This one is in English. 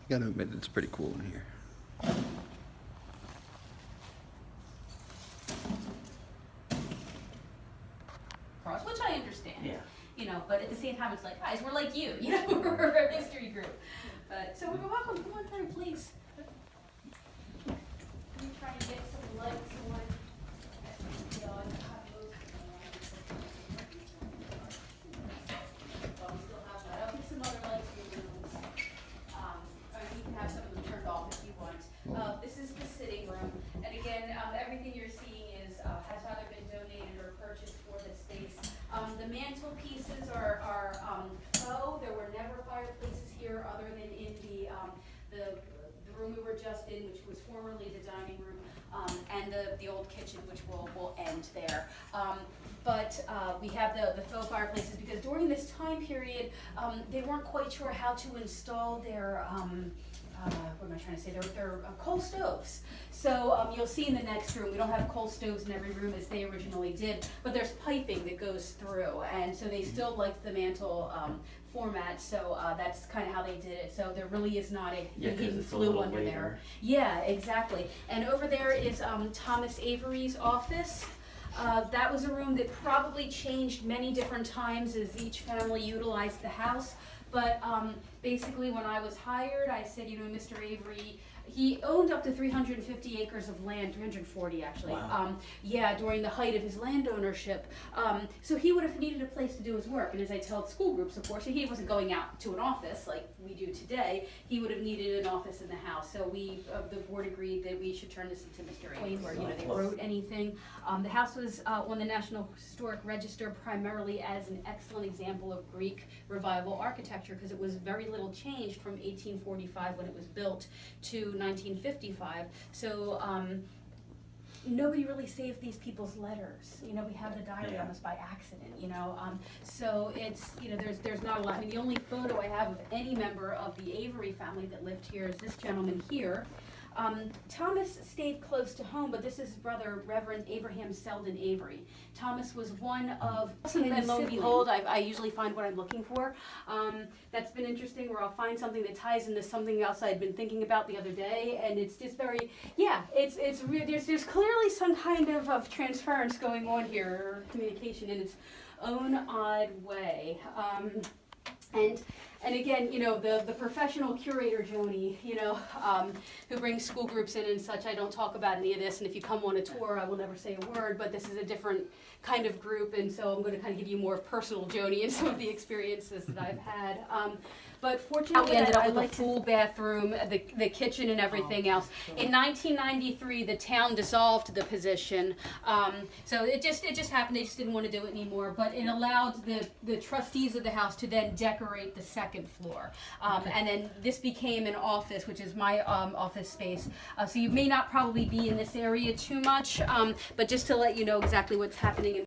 Gotta admit, it's pretty cool in here. Cross, which I understand. Yeah. You know, but at the same time, it's like, guys, we're like you. You know, we're a history group. But so we're welcome. Come on through, please. Let me try and get some lights on. You know, I have those. Well, we still have that. I'll get some other lights in the rooms. Or you can have some of them turned off if you want. This is the sitting room, and again, everything you're seeing is has either been donated or purchased for this space. The mantelpieces are faux. There were never fireplaces here other than in the room we were just in, which was formerly the dining room, and the old kitchen, which will end there. But we have the faux fireplaces because during this time period, they weren't quite sure how to install their what am I trying to say? They're coal stoves. So you'll see in the next room, we don't have coal stoves in every room as they originally did, but there's piping that goes through, and so they still liked the mantle format. So that's kind of how they did it. So there really is not a hidden it's a flue little under later. there. Yeah, exactly. And over there is Thomas Avery's office. That was a room that probably changed many different times as each family utilized the house. But basically, when I was hired, I said, you know, Mr. Avery, he owned up to 350 acres of land, 340 actually. Wow. Yeah, during the height of his land ownership. So he would have needed a place to do his work. And as I tell school groups, of course, he wasn't going out to an office like we do today. He would have needed an office in the house. So we, the board agreed that we should turn this into Mr. Avery, where, you know, they wrote anything. The house was on the National Historic Register primarily as an excellent example of Greek revival architecture because it was very little changed from 1845 when it was built to 1955. So nobody really saved these people's letters. You know, we have the diary almost by accident, you know. So it's, you know, there's not a lot. I mean, the only photo I have of any member of the Avery family that lived here is this gentleman here. Thomas stayed close to home, but this is his brother, Reverend Abraham Selden Avery. Thomas was one of, and lo and behold, I usually find what I'm looking for. That's been interesting, where I'll find something that ties into something else I'd been thinking about the other day, and it's just very, yeah, there's clearly some kind of transference going on here, or communication in its own odd way. And again, you know, the professional curator, Joni, you know, who brings school groups in and such, I don't talk about any of this, and if you come on a tour, I will never say a word, but this is a different kind of group, and so I'm going to kind of give you more personal Joni and some of the experiences that I've had. But fortunately, we ended up with a full bathroom, the kitchen and everything else. In 1993, the town dissolved the position, so it just happened. They just didn't want to do it anymore. But it allowed the trustees of the house to then decorate the second floor, and then this became an office, which is my office space. So you may not probably be in this area too much, but just to let you know exactly what's happening.